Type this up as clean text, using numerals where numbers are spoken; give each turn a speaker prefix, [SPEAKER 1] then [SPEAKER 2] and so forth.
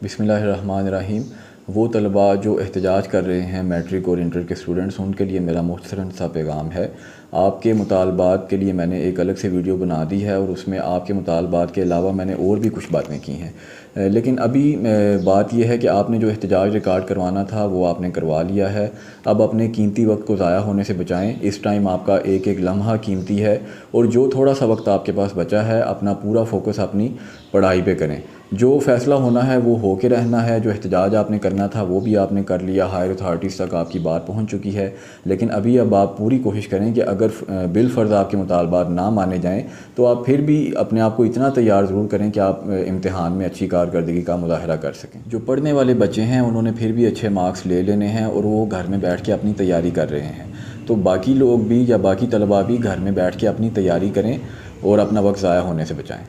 [SPEAKER 1] बिस्मिल्लाहिर्रहमानिर्रहीम। वो तलबा जो एहतजाज कर रहे हैं मैट्रिक और इंटर के स्टूडेंट्स, उनके लिए मेरा मुख्तसरन सा पैगाम है। आपके मुतालबात के लिए मैंने एक अलग से वीडियो बना दी है और उसमें आपके मुतालबात के अलावा मैंने और भी कुछ बातें की हैं। लेकिन अभी बात यह है कि आपने जो एहतजाज रिकॉर्ड करवाना था वो आपने करवा लिया है। अब अपने कीमती वक्त को ज़ाया होने से बचाएं। इस टाइम आपका एक एक लम्हा कीमती है और जो थोड़ा सा वक्त आपके पास बचा है अपना पूरा फोकस अपनी पढ़ाई पे करें। जो फ़ैसला होना है वो हो के रहना है। जो एहतजाज आपने करना था वो भी आपने कर लिया, हायर अथॉरिटीज़ तक आपकी बात पहुंच चुकी है। लेकिन अभी अब आप पूरी कोशिश करें कि अगर बिलफ़र्ज़ आपके मुतालबात ना माने जाएं तो आप फिर भी अपने आप को इतना तैयार ज़रूर करें कि आप इम्तिहान में अच्छी कारकर्दगी का मुज़ाहरा कर सकें। जो पढ़ने वाले बच्चे हैं उन्होंने फिर भी अच्छे मार्क्स ले लेने हैं और वो घर में बैठ के अपनी तैयारी कर रहे हैं। तो बाकी लोग भी या बाकी तलबा भी घर में बैठ के अपनी तैयारी करें और अपना वक्त ज़ाया होने से बचाएँ।